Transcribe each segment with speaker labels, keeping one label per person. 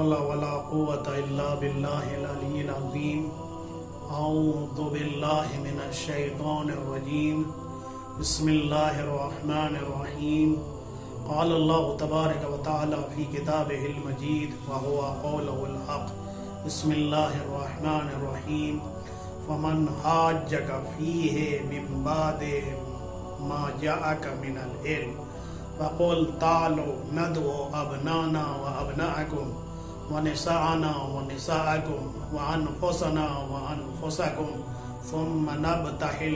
Speaker 1: حول ولا قوة إلا بالله العلي العظيم أعوذ بالله من الشيطان الرجيم بسم الله الرحمن الرحيم قال الله تبارك وتعالى في كتابه المجيد وهو قوله الحق بسم الله الرحمن الرحيم فمن حاجك فيه من بعد ما جاءك من العلم فقل تعالوا ندعو أبنانا وأبناءكم ونساءنا ونساءكم وأنفسنا وأنفسكم ثم نبتهل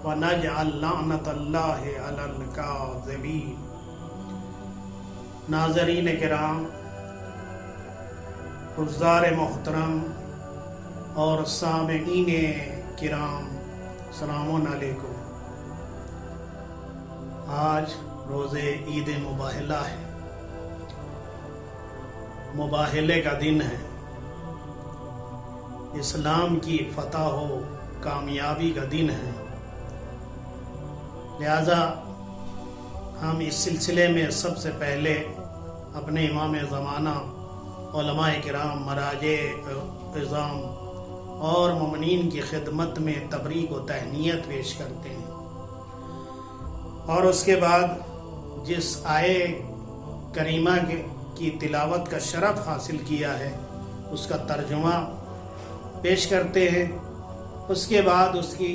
Speaker 1: ونجعل لعنة الله على الكاذبين۔ ناظرین کرام، حضار محترم اور سامعین کرام، السلام علیکم۔ آج روز عید مباہلہ ہے، مباہلے کا دن ہے، اسلام کی فتح و کامیابی کا دن ہے۔ لہذا ہم اس سلسلے میں سب سے پہلے اپنے امام زمانہ، علماء کرام، مراجع اعظام اور مومنین کی خدمت میں تبریک و تہنیت پیش کرتے ہیں، اور اس کے بعد جس آیے کریمہ کی تلاوت کا شرف حاصل کیا ہے اس کا ترجمہ پیش کرتے ہیں۔ اس کے بعد اس کی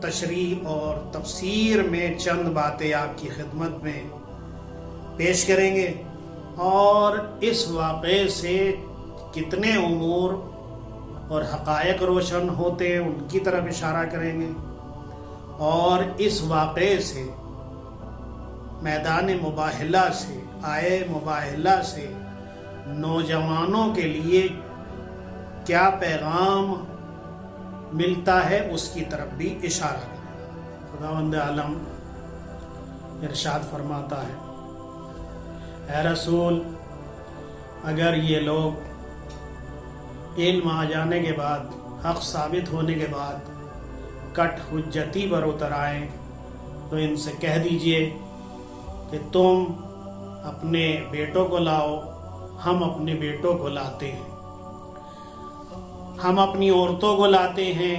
Speaker 1: تشریح اور تفسیر میں چند باتیں آپ کی خدمت میں پیش کریں گے، اور اس واقعے سے کتنے امور اور حقائق روشن ہوتے ہیں ان کی طرف اشارہ کریں گے، اور اس واقعے سے، میدان مباہلہ سے، آئے مباہلہ سے نوجوانوں کے لیے کیا پیغام ملتا ہے اس کی طرف بھی اشارہ کریں۔ خداوند عالم ارشاد فرماتا ہے، اے رسول، اگر یہ لوگ علم آ جانے کے بعد، حق ثابت ہونے کے بعد کٹ حجتی پر اتر آئیں تو ان سے کہہ دیجئے کہ تم اپنے بیٹوں کو لاؤ، ہم اپنے بیٹوں کو لاتے ہیں، ہم اپنی عورتوں کو لاتے ہیں،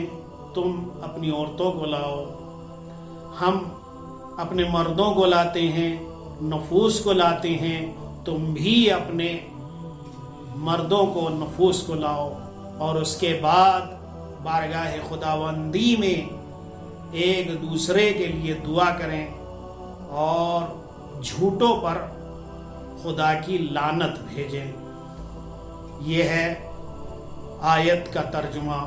Speaker 1: تم اپنی عورتوں کو لاؤ، ہم اپنے مردوں کو لاتے ہیں، نفوس کو لاتے ہیں، تم بھی اپنے مردوں کو، نفوس کو لاؤ، اور اس کے بعد بارگاہ خداوندی میں ایک دوسرے کے لیے دعا کریں اور جھوٹوں پر خدا کی لعنت بھیجیں۔ یہ ہے آیت کا ترجمہ۔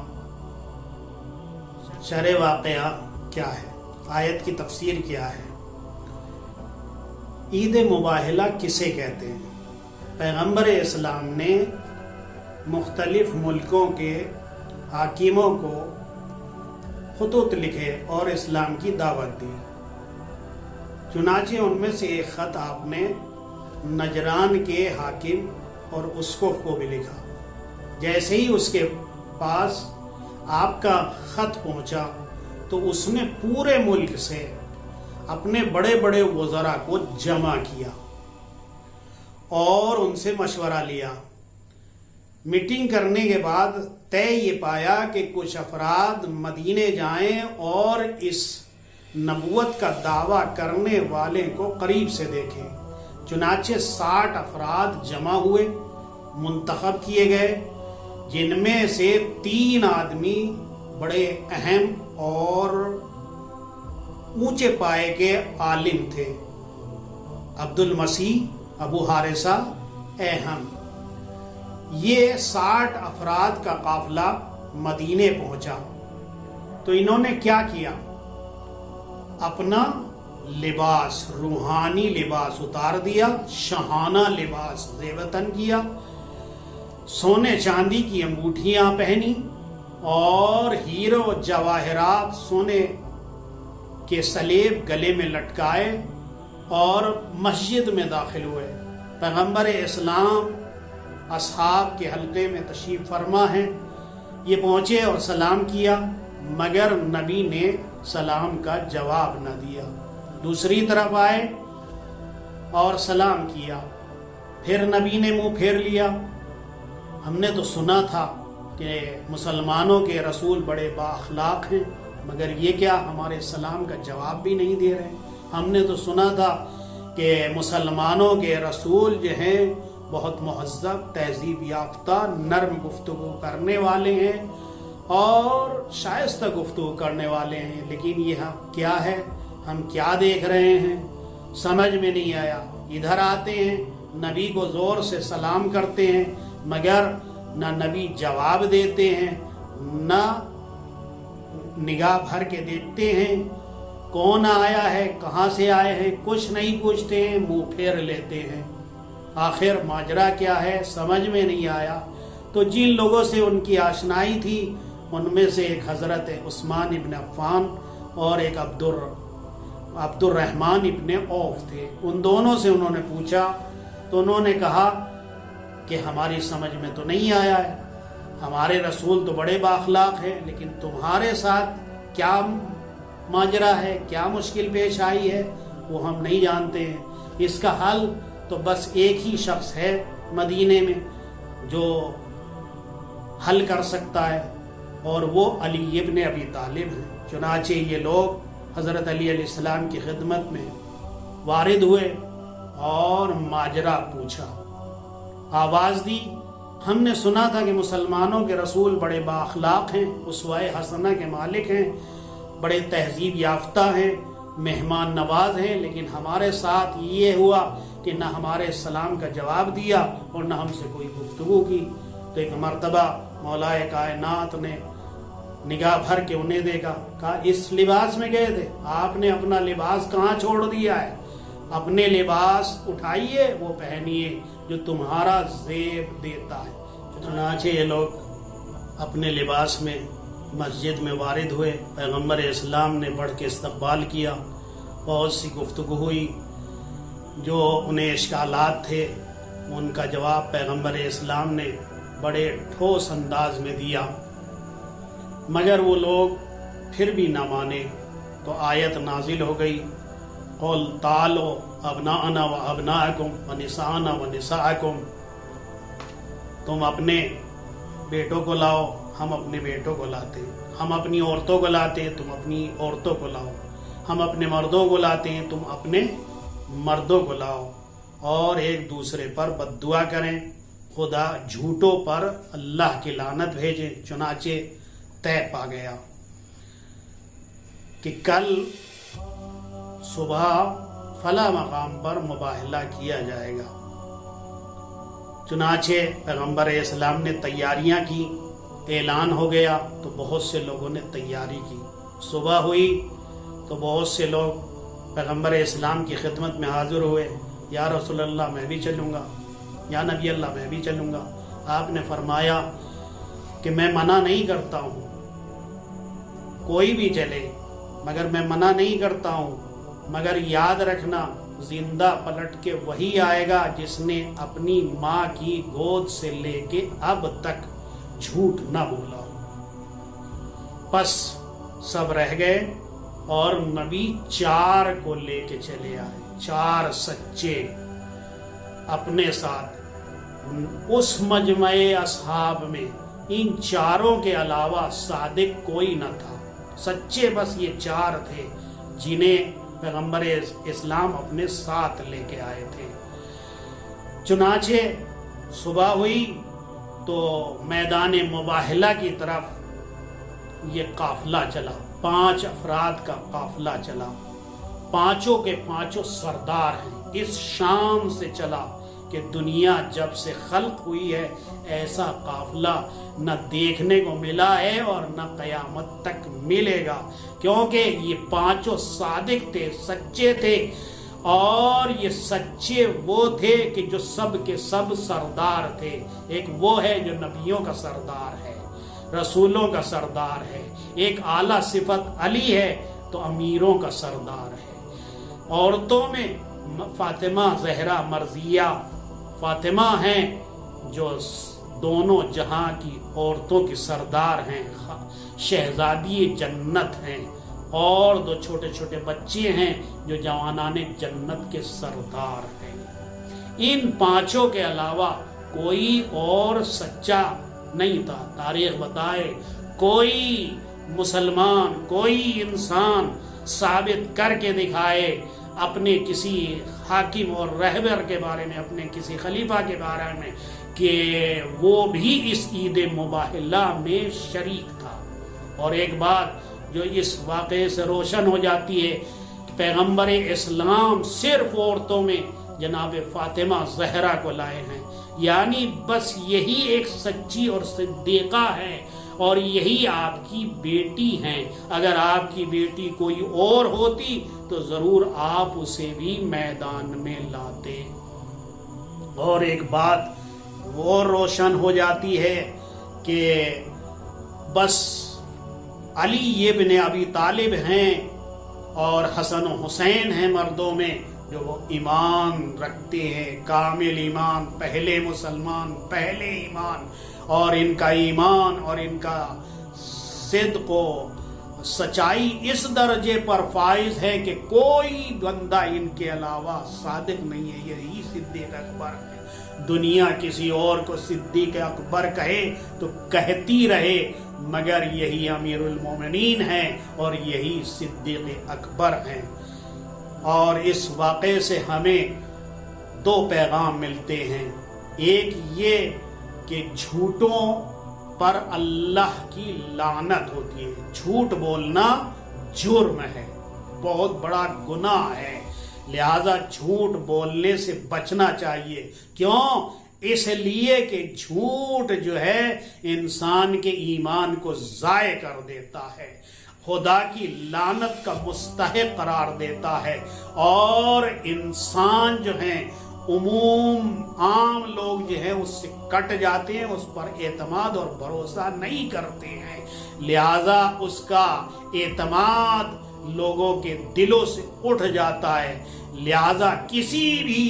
Speaker 1: شرح واقعہ کیا ہے، آیت کی تفسیر کیا ہے؟ عید مباہلہ کسے کہتے ہیں؟ پیغمبر اسلام نے مختلف ملکوں کے حاکموں کو خطوط لکھے اور اسلام کی دعوت دی۔ چنانچہ ان میں سے ایک خط آپ نے نجران کے حاکم اور اسقف کو بھی لکھا۔ جیسے ہی اس کے پاس آپ کا خط پہنچا تو اس نے پورے ملک سے اپنے بڑے بڑے وزراء کو جمع کیا اور ان سے مشورہ لیا۔ میٹنگ کرنے کے بعد طے یہ پایا کہ کچھ افراد مدینے جائیں اور اس نبوت کا دعویٰ کرنے والے کو قریب سے دیکھیں۔ چنانچہ 60 افراد جمع ہوئے، منتخب کیے گئے، جن میں سے 3 آدمی بڑے اہم اور اونچے پائے کے عالم تھے، عبد المسیح، ابو حارثہ، اہم۔ یہ 60 افراد کا قافلہ مدینے پہنچا تو انہوں نے کیا کیا؟ اپنا لباس، روحانی لباس اتار دیا، شاہانہ لباس زیبتن کیا، سونے چاندی کی انگوٹھیاں پہنی اور ہیرو جواہرات، سونے کے سلیب گلے میں لٹکائے اور مسجد میں داخل ہوئے۔ پیغمبر اسلام اصحاب کے حلقے میں تشریف فرما ہیں، یہ پہنچے اور سلام کیا، مگر نبی نے سلام کا جواب نہ دیا۔ دوسری طرف آئے اور سلام کیا، پھر نبی نے منہ پھیر لیا ہم نے تو سنا تھا کہ مسلمانوں کے رسول بڑے بااخلاق ہیں، مگر یہ کیا ہمارے سلام کا جواب بھی نہیں دے رہے؟ ہم نے تو سنا تھا کہ مسلمانوں کے رسول جو ہیں بہت مہذب، تہذیب یافتہ، نرم گفتگو کرنے والے ہیں اور شائستہ گفتگو کرنے والے ہیں، لیکن یہ کیا ہے؟ ہم کیا دیکھ رہے ہیں؟ سمجھ میں نہیں آیا۔ ادھر آتے ہیں، نبی کو زور سے سلام کرتے ہیں، مگر نہ نبی جواب دیتے ہیں، نہ نگاہ بھر کے دیکھتے ہیں کون آیا ہے، کہاں سے آئے ہیں، کچھ نہیں پوچھتے ہیں، منہ پھیر لیتے ہیں۔ آخر ماجرا کیا ہے سمجھ میں نہیں آیا۔ تو جن لوگوں سے ان کی آشنائی تھی ان میں سے ایک حضرت عثمان ابن عفان اور ایک عبد الرحمن ابن عوف تھے۔ ان دونوں سے انہوں نے پوچھا تو انہوں نے کہا کہ ہماری سمجھ میں تو نہیں آیا ہے، ہمارے رسول تو بڑے بااخلاق ہیں، لیکن تمہارے ساتھ کیا ماجرا ہے، کیا مشکل پیش آئی ہے، وہ ہم نہیں جانتے ہیں۔ اس کا حل تو بس ایک ہی شخص ہے مدینے میں جو حل کر سکتا ہے، اور وہ علی ابن ابی طالب ہیں۔ چنانچہ یہ لوگ حضرت علی علیہ السلام کی خدمت میں وارد ہوئے اور ماجرا پوچھا، آواز دی، ہم نے سنا تھا کہ مسلمانوں کے رسول بڑے بااخلاق ہیں، اسوہ حسنہ کے مالک ہیں، بڑے تہذیب یافتہ ہیں، مہمان نواز ہیں، لیکن ہمارے ساتھ یہ ہوا کہ نہ ہمارے سلام کا جواب دیا اور نہ ہم سے کوئی گفتگو کی۔ تو ایک مرتبہ مولا کائنات نے نگاہ بھر کے انہیں دیکھا، کہا اس لباس میں گئے تھے، آپ نے اپنا لباس کہاں چھوڑ دیا ہے؟ اپنے لباس اٹھائیے، وہ پہنیے جو تمہارا زیب دیتا ہے۔ چنانچہ یہ لوگ اپنے لباس میں مسجد میں وارد ہوئے، پیغمبر اسلام نے بڑھ کے استقبال کیا، بہت سی گفتگو ہوئی، جو انہیں اشکالات تھے ان کا جواب پیغمبر اسلام نے بڑے ٹھوس انداز میں دیا، مگر وہ لوگ پھر بھی نہ مانے۔ تو آیت نازل ہو گئی، قل تعالوا ابناءنا و ابناءکم و نساءنا و نساءکم، تم اپنے بیٹوں کو لاؤ، ہم اپنے بیٹوں کو لاتے ہیں، ہم اپنی عورتوں کو لاتے ہیں، تم اپنی عورتوں کو لاؤ، ہم اپنے مردوں کو لاتے ہیں، تم اپنے مردوں کو لاؤ، اور ایک دوسرے پر بد دعا کریں، خدا جھوٹوں پر اللہ کی لعنت بھیجے۔ چنانچہ طے پا گیا کہ کل صبح فلاں مقام پر مباہلہ کیا جائے گا۔ چنانچہ پیغمبر اسلام نے تیاریاں کی، اعلان ہو گیا تو بہت سے لوگوں نے تیاری کی۔ صبح ہوئی تو بہت سے لوگ پیغمبر اسلام کی خدمت میں حاضر ہوئے، یا رسول اللہ میں بھی چلوں گا، یا نبی اللہ میں بھی چلوں گا۔ آپ نے فرمایا کہ میں منع نہیں کرتا ہوں، کوئی بھی چلے، مگر میں منع نہیں کرتا ہوں، مگر یاد رکھنا زندہ پلٹ کے وہی آئے گا جس نے اپنی ماں کی گود سے لے کے اب تک جھوٹ نہ بولا ہو۔ پس سب رہ گئے اور نبی 4 کو لے کے چلے آئے، 4 سچے اپنے ساتھ۔ اس مجمع اصحاب میں ان 4 کے علاوہ صادق کوئی نہ تھا، سچے بس یہ 4 تھے جنہیں پیغمبر اسلام اپنے ساتھ لے کے آئے تھے۔ چنانچہ صبح ہوئی تو میدان مباہلہ کی طرف یہ قافلہ چلا، 5 افراد کا قافلہ چلا، 5 کے 5 سردار ہیں۔ اس شام سے چلا کہ دنیا جب سے خلق ہوئی ہے ایسا قافلہ نہ دیکھنے کو ملا ہے اور نہ قیامت تک ملے گا، کیونکہ یہ 5 صادق تھے، سچے تھے، اور یہ سچے وہ تھے کہ جو سب کے سب سردار تھے۔ ایک وہ ہے جو نبیوں کا سردار ہے، رسولوں کا سردار ہے، ایک اعلیٰ صفت علی ہے تو امیروں کا سردار ہے۔ عورتوں میں فاطمہ زہرا مرضیہ فاطمہ ہیں جو دونوں جہاں کی عورتوں کی سردار ہیں، شہزادی جنت ہیں، اور 2 چھوٹے چھوٹے بچے ہیں جو جوانان جنت کے سردار ہیں۔ ان 5 کے علاوہ کوئی اور سچا نہیں تھا. تاریخ بتائے کوئی مسلمان، کوئی انسان ثابت کر کے دکھائے اپنے کسی حاکم اور رہبر کے بارے میں، اپنے کسی خلیفہ کے بارے میں، کہ وہ بھی اس عید مباحلہ میں شریک تھا. اور ایک بات جو اس واقعے سے روشن ہو جاتی ہے کہ پیغمبر اسلام صرف عورتوں میں جناب فاطمہ زہرا کو لائے ہیں، یعنی بس یہی ایک سچی اور صدیقہ ہے اور یہی آپ کی بیٹی ہیں. اگر آپ کی بیٹی کوئی اور ہوتی تو ضرور آپ اسے بھی میدان میں لاتے. اور ایک بات وہ روشن ہو جاتی ہے کہ بس علی ابن ابی طالب ہیں اور حسن و حسین ہیں مردوں میں جو وہ ایمان رکھتے ہیں، کامل ایمان، پہلے مسلمان، پہلے ایمان. اور ان کا ایمان اور ان کا صدق و سچائی اس درجے پر فائز ہے کہ کوئی بندہ ان کے علاوہ صادق نہیں ہے. یہی صدیق اکبر ہے. دنیا کسی اور کو صدیق اکبر کہے تو کہتی رہے، مگر یہی امیر المومنین ہیں اور یہی صدیق اکبر ہیں. اور اس واقعے سے ہمیں دو پیغام ملتے ہیں. ایک یہ کہ جھوٹوں پر اللہ کی لعنت ہوتی ہے. جھوٹ بولنا جرم ہے، بہت بڑا گناہ ہے، لہذا جھوٹ بولنے سے بچنا چاہیے. کیوں؟ اس لیے کہ جھوٹ جو ہے انسان کے ایمان کو ضائع کر دیتا ہے، خدا کی لعنت کا مستحق قرار دیتا ہے، اور انسان جو ہیں عام لوگ جو ہیں اس سے کٹ جاتے ہیں، اس پر اعتماد اور بھروسہ نہیں کرتے ہیں. لہذا اس کا اعتماد لوگوں کے دلوں سے اٹھ جاتا ہے. لہذا کسی بھی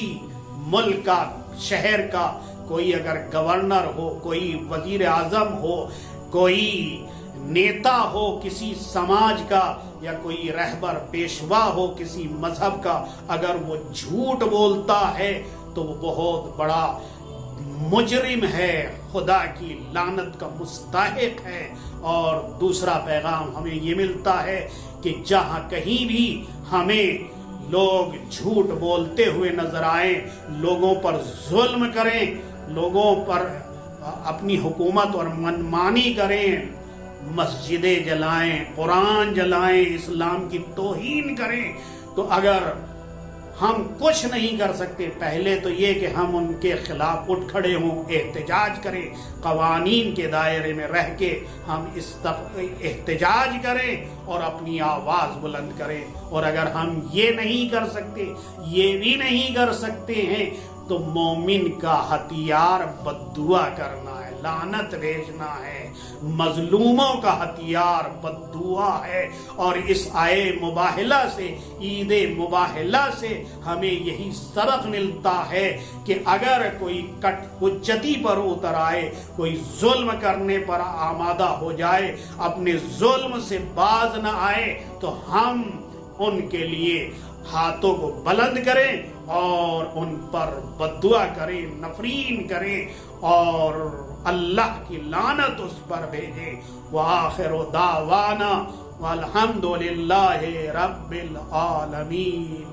Speaker 1: ملک کا، شہر کا کوئی اگر گورنر ہو، کوئی وزیر اعظم ہو، کوئی نیتا ہو کسی سماج کا، یا کوئی رہبر پیشوا ہو کسی مذہب کا، اگر وہ جھوٹ بولتا ہے تو وہ بہت بڑا مجرم ہے، خدا کی لعنت کا مستحق ہے. اور دوسرا پیغام ہمیں یہ ملتا ہے کہ جہاں کہیں بھی ہمیں لوگ جھوٹ بولتے ہوئے نظر آئیں، لوگوں پر ظلم کریں، لوگوں پر اپنی حکومت اور منمانی کریں، مسجدیں جلائیں، قرآن جلائیں، اسلام کی توہین کریں، تو اگر ہم کچھ نہیں کر سکتے، پہلے تو یہ کہ ہم ان کے خلاف اٹھ کھڑے ہوں، احتجاج کریں، قوانین کے دائرے میں رہ کے ہم احتجاج کریں اور اپنی آواز بلند کریں. اور اگر ہم یہ نہیں کر سکتے، یہ بھی نہیں کر سکتے ہیں، تو مومن کا ہتھیار بددعا کرنا ہے، لعنت بھیجنا ہے. مظلوموں کا ہتھیار بددعا ہے. اور اس مباحلہ سے، عید مباحلہ سے ہمیں یہی سبق ملتا ہے کہ اگر کوئی کٹ حجتی پر اتر آئے، کوئی ظلم کرنے پر آمادہ ہو جائے، اپنے ظلم سے باز نہ آئے، تو ہم ان کے لیے ہاتھوں کو بلند کریں اور ان پر بددعا کریں، نفرین کریں اور اللہ کی لعنت اس پر بھیجیں. وآخر دعوانا والحمد للہ رب العالمین.